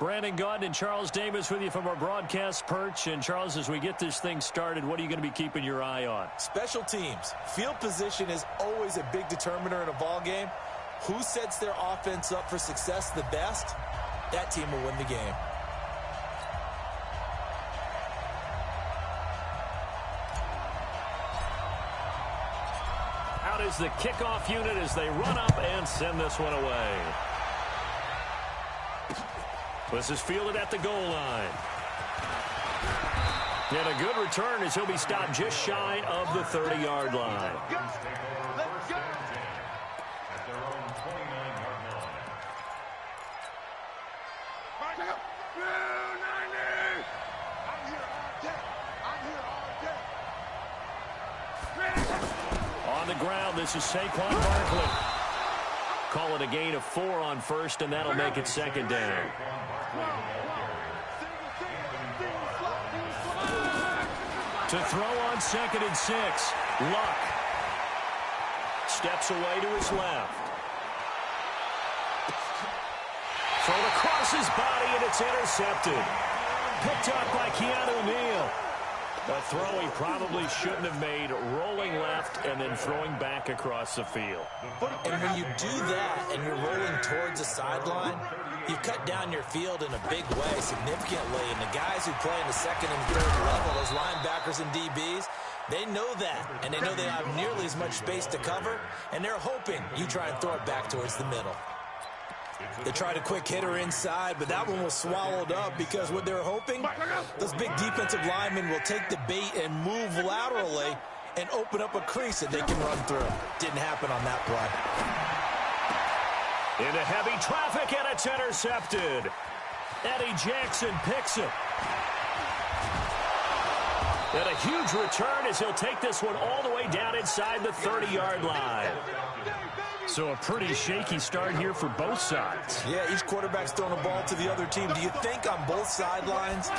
Brandon Gaudin and Charles Davis with you from our broadcast perch. And, Charles, as we get this thing started, what are you going to be keeping your eye on? Special teams. Field position is always a big determiner in a ball game. Who sets their offense up for success the best, that team will win the game. Out is the kickoff unit as they run up and send this one away. This is fielded at the goal line. And a good return as he'll be stopped just shy of the 30-yard line. On the ground, this is Saquon Barkley. Call it a gain of 4 on first, and that'll make it second down. To throw on 2nd and 6. Luck. Steps away to his left. Thrown across his body, and it's intercepted. Picked up by Keanu Neal. A throw he probably shouldn't have made, rolling left and then throwing back across the field. And when you do that and you're rolling towards the sideline, you cut down your field in a big way, significantly. And the guys who play in the 2nd and 3rd level, those linebackers and DBs, they know that. And they know they don't have nearly as much space to cover. And they're hoping you try and throw it back towards the middle. They tried a quick hitter inside, but that one was swallowed up because what they're hoping, those big defensive linemen will take the bait and move laterally and open up a crease that they can run through. Didn't happen on that play. Into heavy traffic, and it's intercepted. Eddie Jackson picks it. And a huge return as he'll take this one all the way down inside the 30-yard line. So a pretty shaky start here for both sides. Yeah, each quarterback's throwing the ball to the other team. Do you think on both sidelines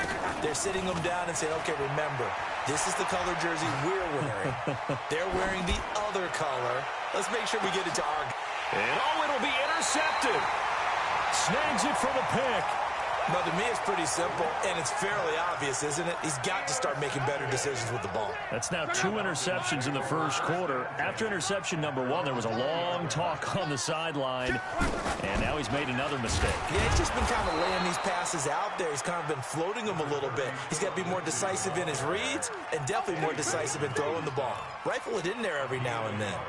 they're sitting them down and saying, okay, remember, this is the color jersey we're wearing. They're wearing the other color. Let's make sure we get it to our... And it'll be intercepted. Snags it for the pick. Now, to me, it's pretty simple, and it's fairly obvious, isn't it? He's got to start making better decisions with the ball. That's now 2 interceptions in the first quarter. After interception number 1, there was a long talk on the sideline, and now he's made another mistake. Yeah, he's just been kind of laying these passes out there. He's kind of been floating them a little bit. He's got to be more decisive in his reads and definitely more decisive in throwing the ball. Rifle it in there every now and then.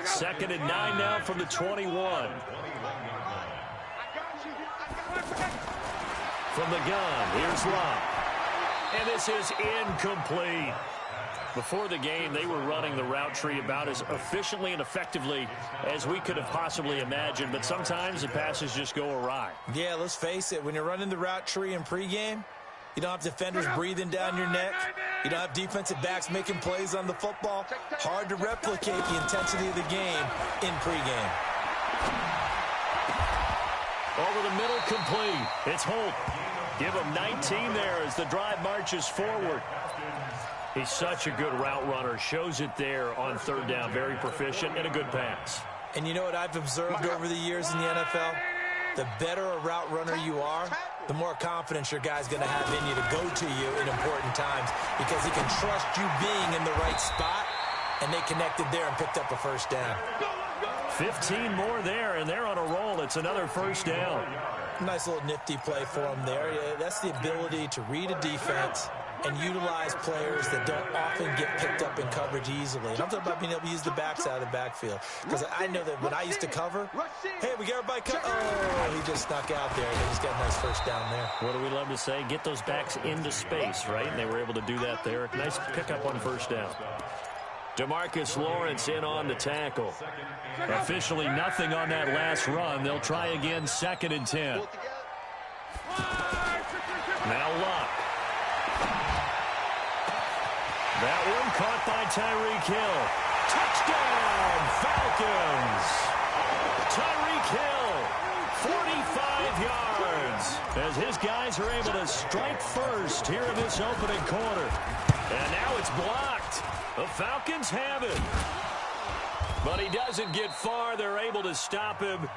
2nd and 9 now from the 21. From the gun, here's Luck. And this is incomplete. Before the game, they were running the route tree about as efficiently and effectively as we could have possibly imagined, but sometimes the passes just go awry. Yeah, let's face it, when you're running the route tree in pregame, you don't have defenders breathing down your neck. You don't have defensive backs making plays on the football. Hard to replicate the intensity of the game in pregame. Over the middle, complete. It's Holt. Give him 19 there as the drive marches forward. He's such a good route runner. Shows it there on 3rd down. Very proficient and a good pass. And you know what I've observed over the years in the NFL? The better a route runner you are, the more confidence your guy's going to have in you to go to you in important times because he can trust you being in the right spot, and they connected there and picked up a first down. 15 more there, and they're on a roll. It's another first down. Nice little nifty play for him there. Yeah, that's the ability to read a defense and utilize players that don't often get picked up in coverage easily. And I'm talking about being able to use the backs out of the backfield. Because I know that when I used to cover, hey, we got everybody cut. Oh, he just snuck out there. They just got a nice first down there. What do we love to say? Get those backs into space, right? And they were able to do that there. Nice pickup on first down. DeMarcus Lawrence in on the tackle. Officially nothing on that last run. They'll try again, 2nd and 10. Now Luck. That one caught by Tyreek Hill. Touchdown, Falcons. Tyreek Hill, 45 yards. As his guys are able to strike first here in this opening quarter. And now it's blocked. The Falcons have it. But he doesn't get far. They're able to stop him.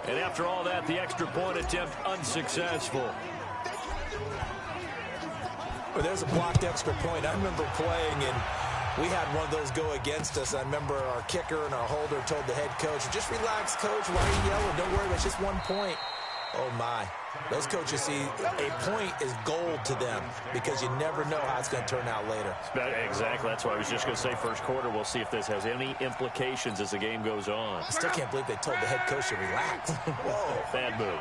And after all that, the extra point attempt unsuccessful. Well, there's a blocked extra point. I remember playing, and we had one of those go against us. I remember our kicker and our holder told the head coach, just relax, coach. Why are you yelling? Don't worry, it's just 1 point. Oh, my. Those coaches see a point is gold to them because you never know how it's going to turn out later. Exactly. That's why I was just going to say first quarter. We'll see if this has any implications as the game goes on. I still can't believe they told the head coach to relax. Whoa. Bad move.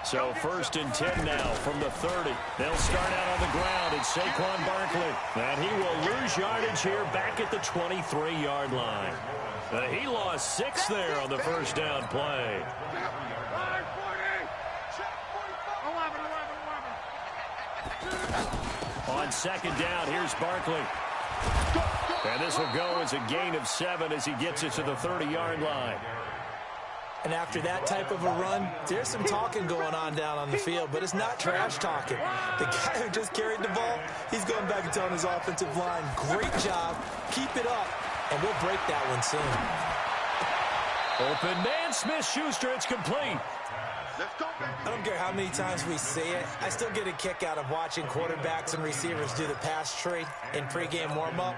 So 1st and 10 now from the 30. They'll start out on the ground. It's Saquon Barkley. And he will lose yardage here back at the 23-yard line. He lost 6 there on the first down play. On 2nd down, here's Barkley. And this will go as a gain of 7 as he gets it to the 30-yard line. And after that type of a run, there's some talking going on down on the field, but it's not trash talking. The guy who just carried the ball, he's going back and telling his offensive line, great job, keep it up, and we'll break that one soon. Open man, Smith-Schuster, it's complete. I don't care how many times we see it. I still get a kick out of watching quarterbacks and receivers do the pass tree in pregame warm-up.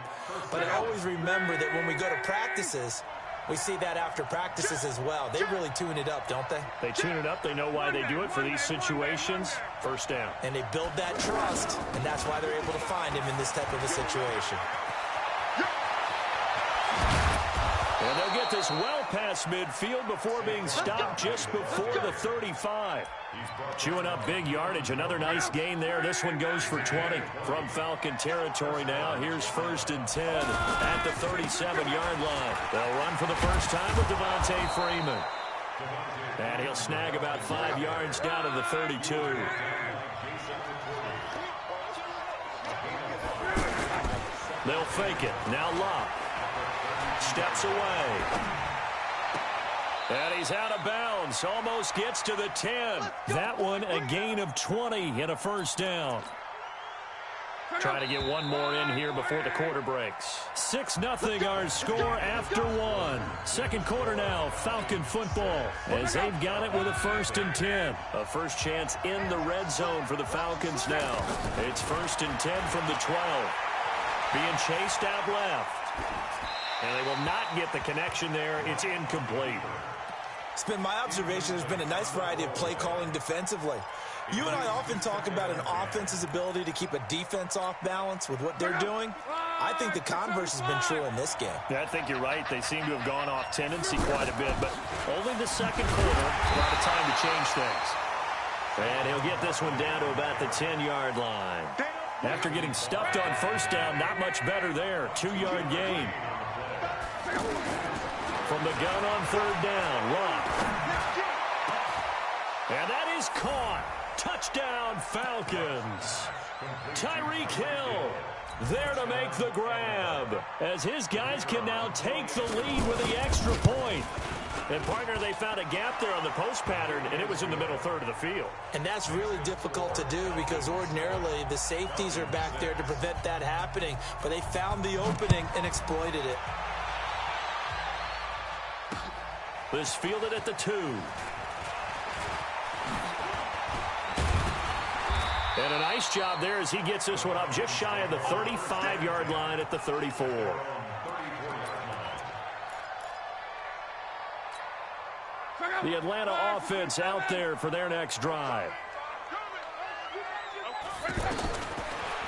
But I always remember that when we go to practices, we see that after practices as well. They really tune it up, don't they? They tune it up. They know why they do it for these situations. First down. And they build that trust, and that's why they're able to find him in this type of a situation. And they'll get this well past midfield before being stopped just before the 35. Chewing up big yardage. Another nice gain there. This one goes for 20 from Falcon territory now. Here's 1st and 10 at the 37-yard line. They'll run for the first time with Devontae Freeman. And he'll snag about 5 yards down to the 32. They'll fake it. Now Locke. Steps away. And he's out of bounds. Almost gets to the 10. That one a gain of 20 and a first down. Trying to get one more in here before the quarter breaks. 6-0 our score after 1. Second quarter now, Falcon football as they've got it with a 1st and 10. A first chance in the red zone for the Falcons now. It's 1st and 10 from the 12. Being chased out left. And they will not get the connection there. It's incomplete. It's been my observation there's been a nice variety of play calling defensively. You and I often talk about an offense's ability to keep a defense off balance with what they're doing. I think the converse has been true in this game. Yeah, I think you're right. They seem to have gone off tendency quite a bit, but only the second quarter, a lot of time to change things. And he'll get this one down to about the 10-yard line. After getting stuffed on first down, not much better there. 2-yard gain. From the gun on 3rd down, Locke. And that is caught. Touchdown, Falcons. Tyreek Hill there to make the grab as his guys can now take the lead with the extra point. And, partner, they found a gap there on the post pattern, and it was in the middle third of the field. And that's really difficult to do because ordinarily the safeties are back there to prevent that happening. But they found the opening and exploited it. This fielded at the 2. And a nice job there as he gets this one up just shy of the 35-yard line at the 34. The Atlanta offense out there for their next drive.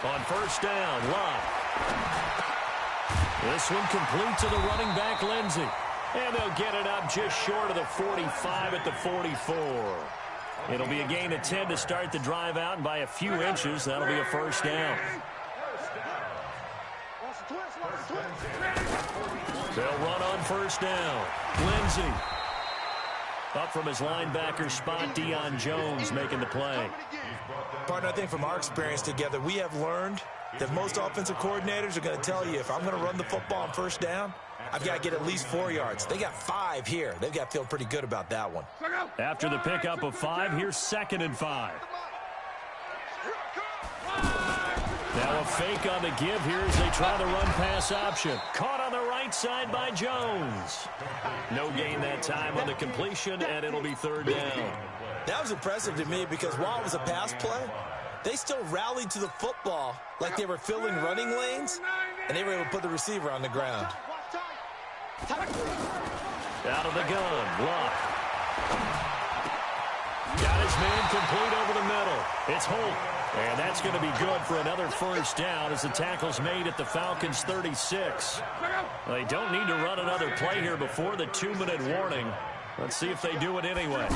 On first down, Locke. This one complete to the running back, Lindsey. And they'll get it up just short of the 45 at the 44. It'll be a gain of 10 to start the drive out, and by a few inches, that'll be a first down. They'll run on first down. Lindsey. Up from his linebacker spot, Deion Jones making the play. Partner, I think from our experience together, we have learned that most offensive coordinators are going to tell you, if I'm going to run the football on first down, I've got to get at least 4 yards. They got 5 here. They've got to feel pretty good about that one. After the pickup of 5, here's 2nd and 5. Now a fake on the give here as they try the run-pass option. Caught on the right right side by Jones. No gain that time on the completion, and it'll be third down. That was impressive to me because while it was a pass play, they still rallied to the football like they were filling running lanes, and they were able to put the receiver on the ground. Out of the gun, Luck. Got his man complete over the middle. It's Holt. And that's going to be good for another first down as the tackle's made at the Falcons' 36. They don't need to run another play here before the 2-minute warning. Let's see if they do it anyway.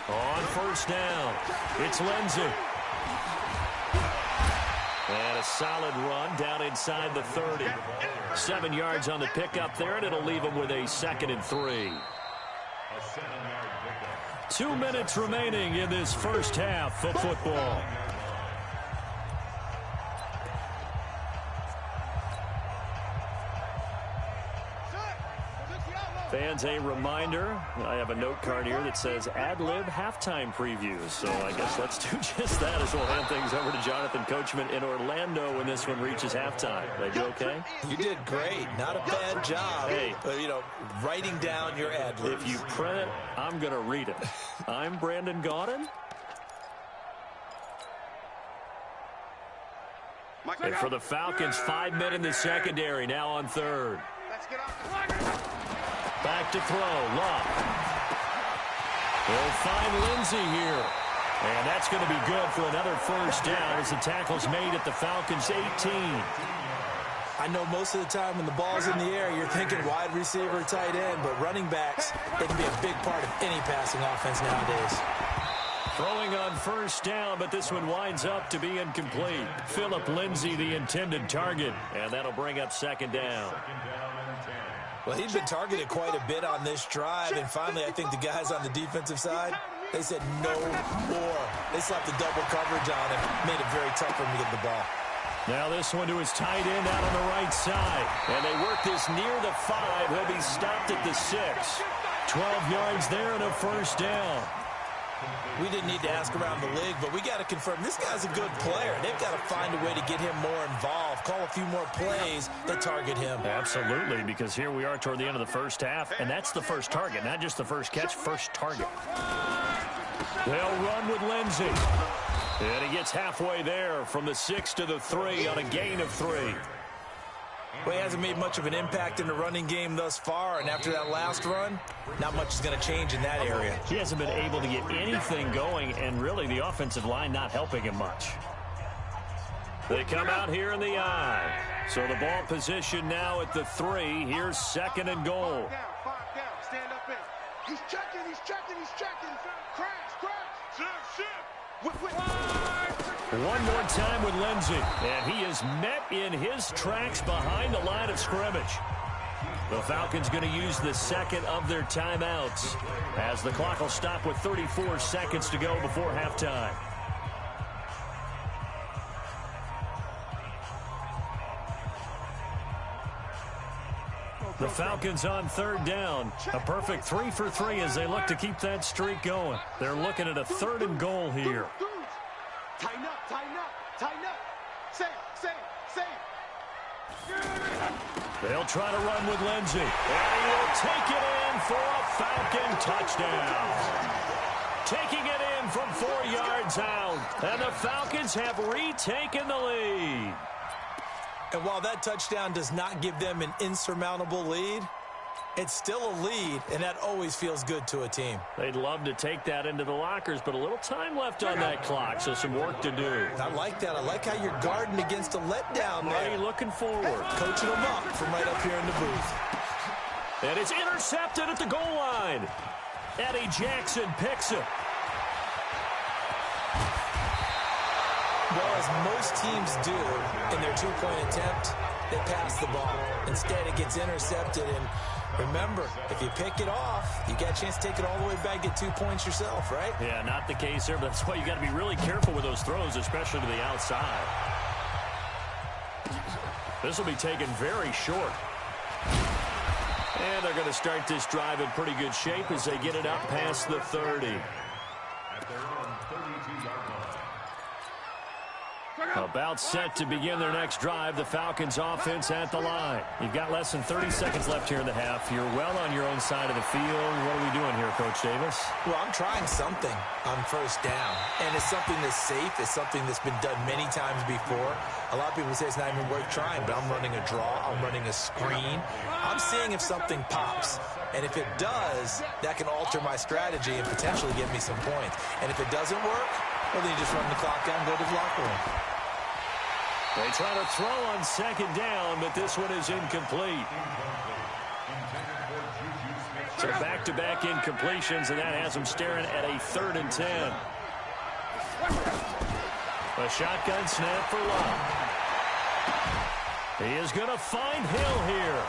On first down, it's Lindsey. And a solid run down inside the 30. 7 yards on the pickup there, and it'll leave them with a 2nd and 3. 2 minutes remaining in this first half of football. Fans, a reminder, I have a note card here that says ad-lib halftime previews. So I guess let's do just that as we'll hand things over to Jonathan Coachman in Orlando when this one reaches halftime. Did I do okay? You did great. Not a bad job. Hey, writing down your ad-libs. If you print it, I'm going to read it. I'm Brandon Gaudin. And for the Falcons, 5 men in the secondary, now on third. Back to throw, Luck. They'll find Lindsey here. And that's going to be good for another first down as the tackle's made at the Falcons' 18. I know most of the time when the ball's in the air, you're thinking wide receiver, tight end, but running backs, they can be a big part of any passing offense nowadays. Throwing on first down, but this one winds up to be incomplete. Phillip Lindsay, the intended target, and that'll bring up 2nd down. Well, he'd been targeted quite a bit on this drive, and finally I think the guys on the defensive side, they said no more. They slapped the double coverage on him, made it very tough for him to get the ball. Now this one to his tight end out on the right side, and they work this near the 5. He'll be stopped at the 6. 12 yards there and a first down. We didn't need to ask around the league, but we got to confirm this guy's a good player. They've got to find a way to get him more involved, call a few more plays that target him. Absolutely, because here we are toward the end of the first half, and that's the first target, not just the first catch, first target. They'll run with Lindsey. And he gets halfway there from the 6 to the 3 on a gain of 3. Well, he hasn't made much of an impact in the running game thus far, and after that last run, not much is going to change in that area. He hasn't been able to get anything going, and really the offensive line not helping him much. They come out here in the I. So the ball position now at the 3. Here's 2nd and goal. Stand up in. He's checking. Crash. One more time with Lindsey, and he is met in his tracks behind the line of scrimmage. The Falcons going to use the 2nd of their timeouts as the clock will stop with 34 seconds to go before halftime. The Falcons on 3rd down. A perfect 3 for 3 as they look to keep that streak going. They're looking at a 3rd and goal here. Tighten up. Safe. They'll try to run with Lindsey. And he will take it in for a Falcon touchdown. Taking it in from 4 yards out. And the Falcons have retaken the lead. And while that touchdown does not give them an insurmountable lead, it's still a lead, and that always feels good to a team. They'd love to take that into the lockers, but a little time left on that clock, so some work to do. I like that. I like how you're guarding against a letdown there. Marty looking forward. Coaching them up from right up here in the booth. And it's intercepted at the goal line. Eddie Jackson picks it. Well, as most teams do in their two-point attempt, they pass the ball. Instead, it gets intercepted. And remember, if you pick it off, you got a chance to take it all the way back, get 2 points yourself, right? Yeah, not the case here, but that's why you got to be really careful with those throws, especially to the outside. This will be taken very short. And they're going to start this drive in pretty good shape as they get it up past the 30. A About set to begin their next drive. The Falcons offense at the line. You've got less than 30 seconds left here in the half. You're well on your own side of the field. What are we doing here, Coach Davis? Well, I'm trying something on first down. And it's something that's safe. It's something that's been done many times before. A lot of people say it's not even worth trying, but I'm running a draw. I'm running a screen. I'm seeing if something pops. And if it does, that can alter my strategy and potentially get me some points. And if it doesn't work, well, then you just run the clock out and go to the locker room. They try to throw on second down, but this one is incomplete. So back-to-back incompletions, and that has them staring at a 3rd and 10. A shotgun snap for Locke. He is going to find Hill here.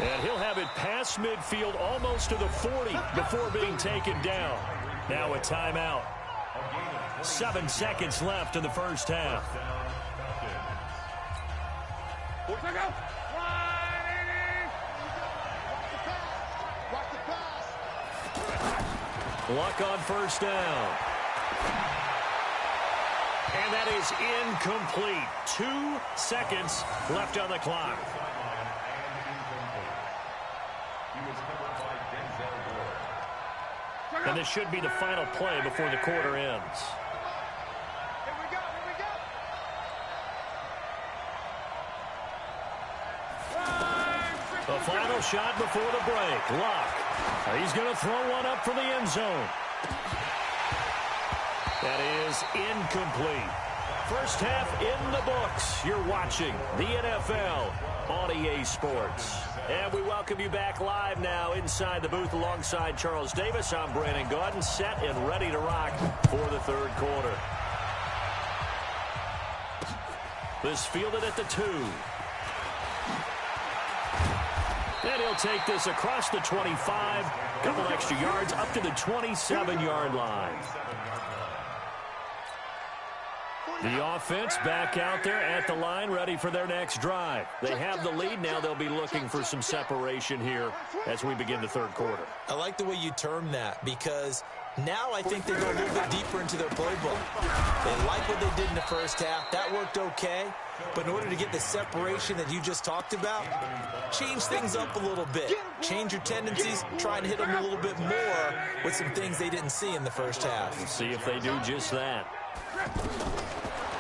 And he'll have it past midfield almost to the 40 before being taken down. Now a timeout. 7 seconds left in the first half. Luck on first down. And that is incomplete. 2 seconds left on the clock. And this should be the final play before the quarter ends. The final shot before the break. Locke. He's going to throw one up for the end zone. That is incomplete. First half in the books. You're watching the NFL on EA Sports. And we welcome you back live now inside the booth alongside Charles Davis. I'm Brandon Gaudin, set and ready to rock for the third quarter. This fielded at the 2. And he'll take this across the 25. Couple extra yards up to the 27-yard line. The offense back out there at the line, ready for their next drive. They have the lead. Now they'll be looking for some separation here as we begin the third quarter. I like the way you term that, because now I think they go a little bit deeper into their playbook. They like what they did in the first half. That worked okay. But in order to get the separation that you just talked about, change things up a little bit. Change your tendencies. Try and hit them a little bit more with some things they didn't see in the first half. Let's see if they do just that.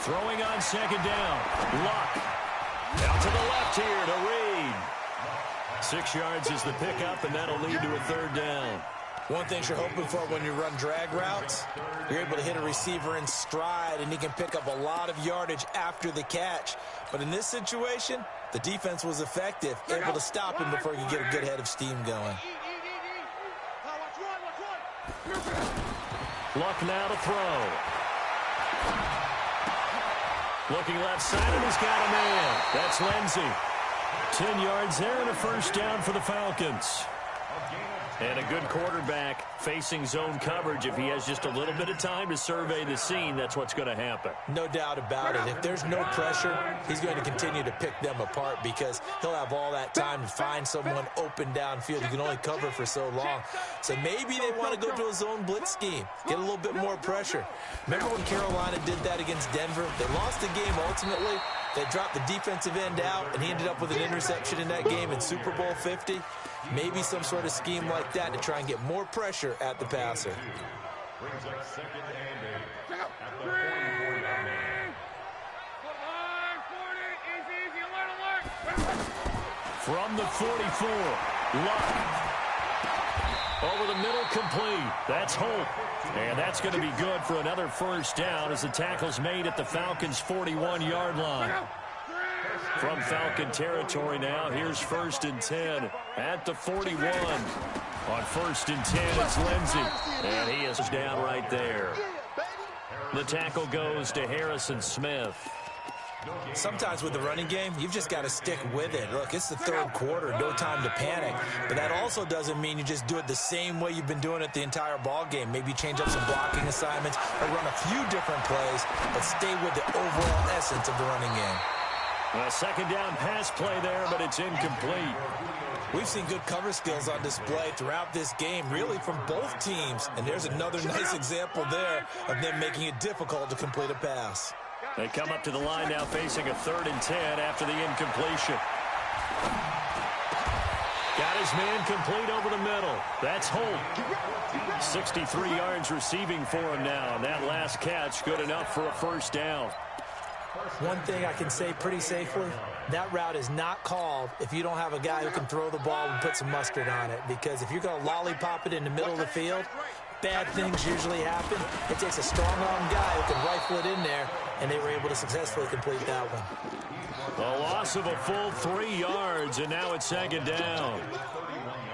Throwing on second down. Luck. Out to the left here to Reed. 6 yards is the pickup, and that'll lead to a third down. One thing you're hoping for when you run drag routes, you're able to hit a receiver in stride, and he can pick up a lot of yardage after the catch. But in this situation, the defense was effective, able to stop him before he could get a good head of steam going. Luck now to throw. Looking left side, and he's got a man. That's Lindsey. 10 yards there and a first down for the Falcons. And a good quarterback facing zone coverage. If he has just a little bit of time to survey the scene, that's what's going to happen. No doubt about it. If there's no pressure, he's going to continue to pick them apart because he'll have all that time to find someone open downfield. You can only cover for so long. So maybe they want to go to a zone blitz scheme, get a little bit more pressure. Remember when Carolina did that against Denver? They lost the game ultimately. They dropped the defensive end out, and he ended up with an interception in that game in Super Bowl 50. Maybe some sort of scheme like that to try and get more pressure at the passer. From the 44, Luck. Over the middle, complete. That's Holt. And that's going to be good for another first down as the tackle's made at the Falcons' 41-yard line. From Falcon territory now, here's 1st and 10 at the 41. On 1st and 10, it's Lindsey. And he is down right there. The tackle goes to Harrison Smith. Sometimes with the running game, you've just got to stick with it. Look, it's the third quarter, no time to panic. But that also doesn't mean you just do it the same way you've been doing it the entire ball game. Maybe change up some blocking assignments or run a few different plays, but stay with the overall essence of the running game. A second down pass play there, but it's incomplete. We've seen good cover skills on display throughout this game, really from both teams. And there's another nice example there of them making it difficult to complete a pass. They come up to the line now facing a 3rd and 10 after the incompletion. Got his man complete over the middle. That's Holt. 63 yards receiving for him now. And that last catch good enough for a 1st down. One thing I can say pretty safely, that route is not called if you don't have a guy who can throw the ball and put some mustard on it. Because if you're going to lollipop it in the middle of the field, bad things usually happen. It takes a strong-arm guy who can rifle it in there, and they were able to successfully complete that one. A loss of a full 3 yards, and now it's 2nd down.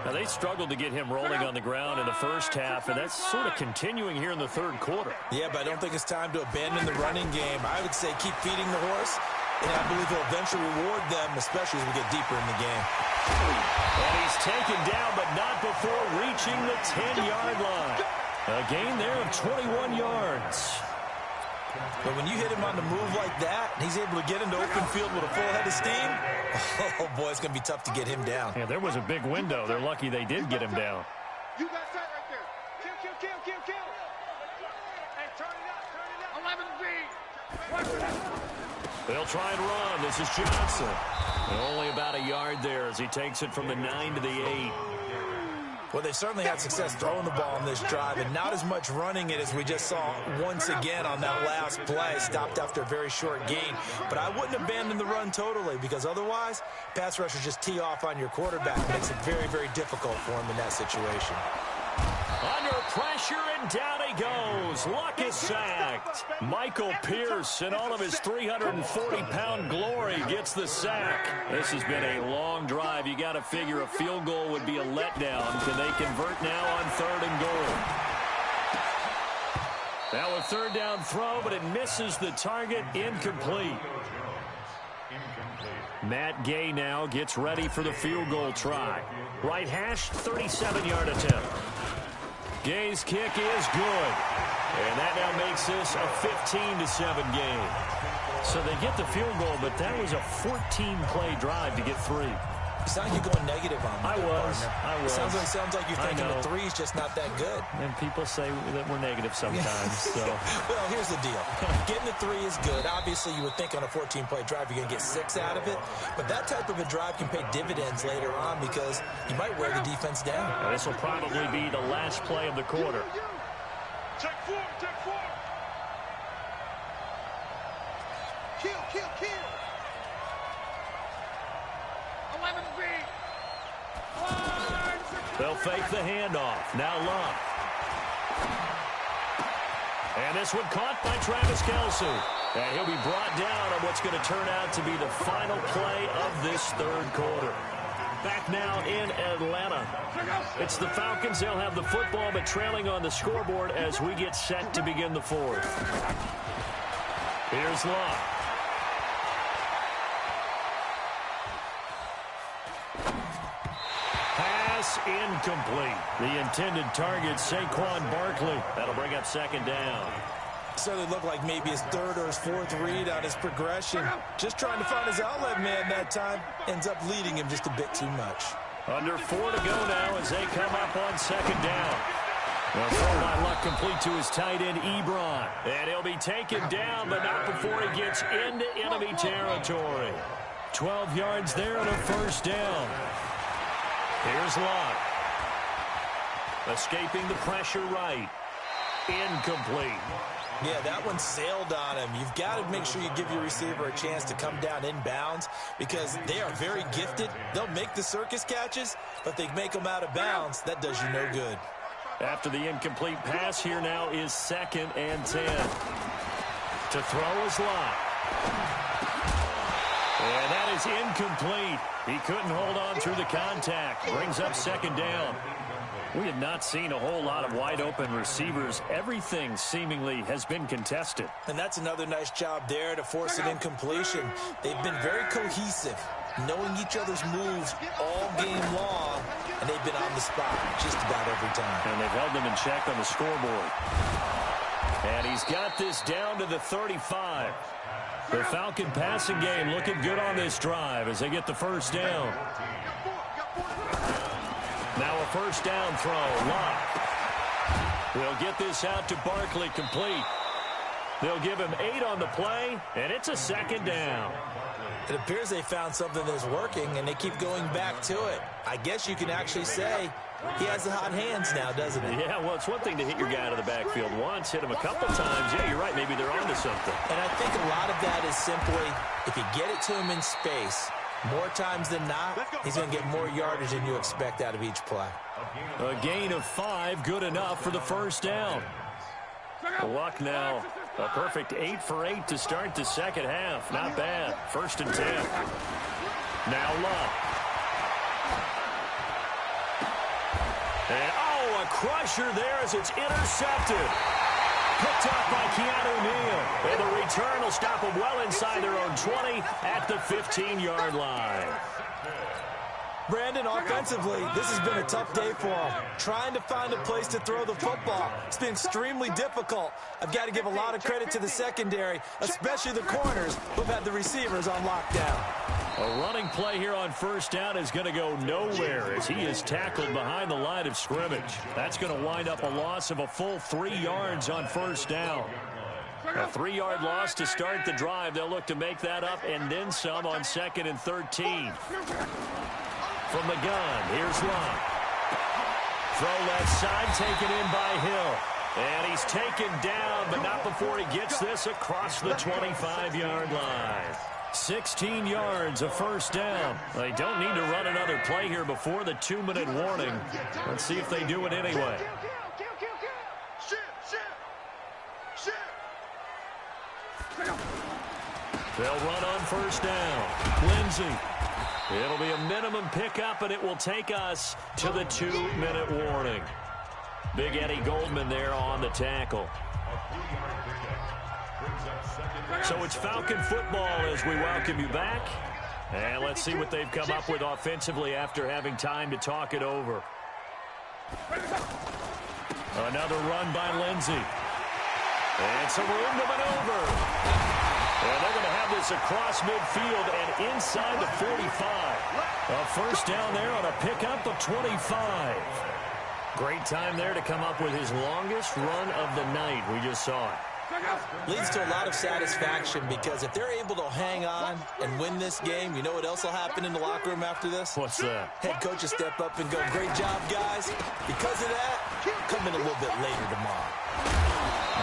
Now, they struggled to get him rolling on the ground in the first half, and that's sort of continuing here in the 3rd quarter. Yeah, but I don't think it's time to abandon the running game. I would say keep feeding the horse, and I believe he'll eventually reward them, especially as we get deeper in the game. And he's taken down, but not before reaching the 10-yard line. A gain there of 21 yards. But when you hit him on the move like that, and he's able to get into open field with a full head of steam, oh, boy, it's going to be tough to get him down. Yeah, there was a big window. They're lucky they did get him down. You got that right there. Kill. Hey, turn it up. 11 They'll try and run. This is Johnson. And only about a yard there as he takes it from the 9 to the 8. Well, they certainly had success throwing the ball on this drive, and not as much running it as we just saw once again on that last play. Stopped after a very short gain. But I wouldn't abandon the run totally, because otherwise, pass rushers just tee off on your quarterback. It makes it very, very difficult for him in that situation. Under pressure, and down he goes. Luck is sacked. Michael Pierce, in all of his 340-pound glory, gets the sack. This has been a long drive. You got to figure a field goal would be a letdown. Can they convert now on 3rd and goal? Now a 3rd down throw, but it misses the target. Incomplete. Matt Gay now gets ready for the field goal try. Right hash, 37-yard attempt. Gay's kick is good. And that now makes this a 15-7 game. So they get the field goal, but that was a 14-play drive to get 3. You sound like you're going negative on me. I was. Sounds like you're thinking the 3's just not that good. And people say that we're negative sometimes. So. Well, here's the deal. Getting the 3 is good. Obviously, you would think on a 14-play drive you're going to get 6 out of it. But that type of a drive can pay dividends later on because you might wear the defense down. This will probably be the last play of the quarter. Check 4. Kill. 11 B. They'll fake the handoff. Now Luck. And this one caught by Travis Kelce. And he'll be brought down on what's going to turn out to be the final play of this 3rd quarter. Back now in Atlanta. It's the Falcons. They'll have the football, but trailing on the scoreboard as we get set to begin the 4th. Here's Luck. Pass incomplete. The intended target, Saquon Barkley. That'll bring up 2nd down. So it looked like maybe his 3rd or his 4th read on his progression. Just trying to find his outlet man that time. Ends up leading him just a bit too much. Under 4 to go now as they come up on 2nd down. The throw by Luck complete to his tight end, Ebron. And he'll be taken down, but not before he gets into enemy territory. 12 yards there and a 1st down. Here's Luck. Escaping the pressure right. Incomplete. Yeah, that one sailed on him. You've got to make sure you give your receiver a chance to come down inbounds because they are very gifted. They'll make the circus catches, but they make them out of bounds. That does you no good. After the incomplete pass, here now is 2nd and 10. To throw is Luck. And that is incomplete. He couldn't hold on through the contact. Brings up 2nd down. We have not seen a whole lot of wide-open receivers. Everything seemingly has been contested. And that's another nice job there to force an incompletion. They've been very cohesive, knowing each other's moves all game long, and they've been on the spot just about every time. And they've held them in check on the scoreboard. And he's got this down to the 35. The Falcon passing game looking good on this drive as they get the 1st down. Now a 1st down throw. Luck. We'll get this out to Barkley complete. They'll give him 8 on the play, and it's a second down. It appears they found something that's working, and they keep going back to it. I guess you can actually say he has the hot hands now, doesn't he? Yeah, well, it's one thing to hit your guy out of the backfield once, hit him a couple times. Yeah, you're right. Maybe they're onto something. And I think a lot of that is simply if you get it to him in space, more times than not, he's going to get more yardage than you expect out of each play. A gain of 5, good enough for the first down. Luck now. A perfect 8 for 8 to start the second half. Not bad. 1st and 10. Now Luck. And, a crusher there as it's intercepted. Picked up by Keanu Neal. And the return will stop them well inside their own 20 at the 15-yard line. Brandon, offensively, this has been a tough day for him. Trying to find a place to throw the football. It's been extremely difficult. I've got to give a lot of credit to the secondary, especially the corners who've had the receivers on lockdown. A running play here on first down is going to go nowhere as he is tackled behind the line of scrimmage. That's going to wind up a loss of a full 3 yards on first down. A 3-yard loss to start the drive. They'll look to make that up and then some on 2nd and 13. From the gun, here's Luck. Throw left side, taken in by Hill. And he's taken down, but not before he gets this across the 25-yard line. 16 yards, a first down. They don't need to run another play here before the 2-minute warning. Let's see if they do it anyway. They'll run on first down. Lindsey. It'll be a minimum pickup, and it will take us to the 2-minute warning. Big Eddie Goldman there on the tackle. So it's Falcon football as we welcome you back. And let's see what they've come up with offensively after having time to talk it over. Another run by Lindsey. And some room to maneuver. And they're going to have this across midfield and inside the 45. A first down there on a pickup of 25. Great time there to come up with his longest run of the night. We just saw it. Leads to a lot of satisfaction because if they're able to hang on and win this game, you know what else will happen in the locker room after this? What's that? Head coach will step up and go, great job, guys. Because of that, come in a little bit later tomorrow.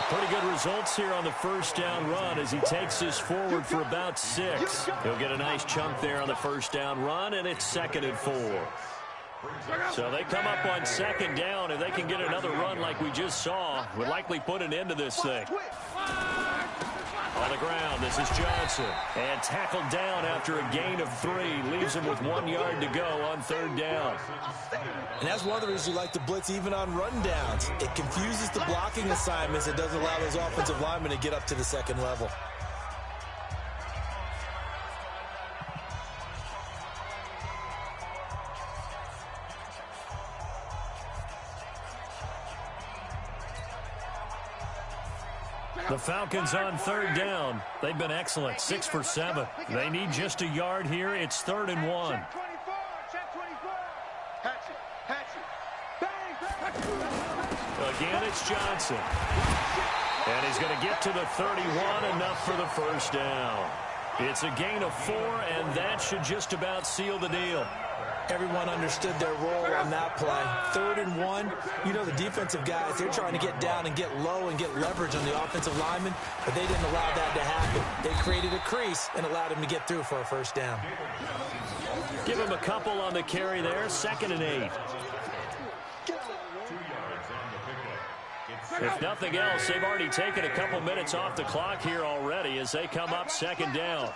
Pretty good results here on the first down run as he takes this forward for about 6. He'll get a nice chunk there on the first down run, and it's 2nd and 4. So they come up on 2nd down. If they can get another run like we just saw, would likely put an end to this thing. On the ground, this is Johnson. And tackled down after a gain of 3. Leaves him with 1 yard to go on 3rd down. And that's one of the reasons you like to blitz even on rundowns. It confuses the blocking assignments. It doesn't allow those offensive linemen to get up to the 2nd level. The Falcons on 3rd down. They've been excellent, 6 for 7. They need just a yard here. It's 3rd and 1. Again, it's Johnson. And he's going to get to the 31, enough for the first down. It's a gain of 4, and that should just about seal the deal. Everyone understood their role on that play. 3rd and 1, you know the defensive guys, they're trying to get down and get low and get leverage on the offensive lineman, but they didn't allow that to happen. They created a crease and allowed him to get through for a first down. Give him a couple on the carry there, 2nd and 8. If nothing else, they've already taken a couple minutes off the clock here already as they come up 2nd down.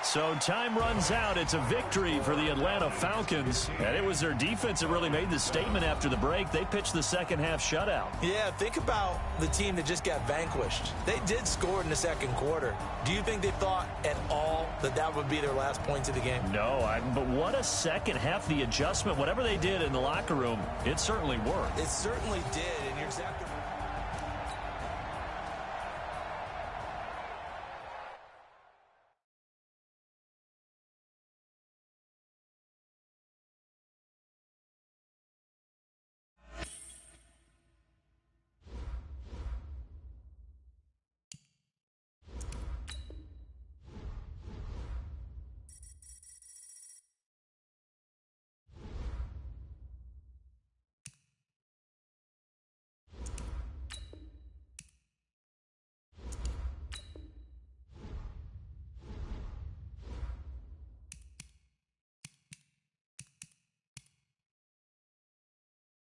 So time runs out. It's a victory for the Atlanta Falcons. And it was their defense that really made the statement after the break. They pitched the second half shutout. Yeah, think about the team that just got vanquished. They did score in the 2nd quarter. Do you think they thought at all that that would be their last points of the game? No, but what a second half. The adjustment, whatever they did in the locker room, it certainly worked. It certainly did.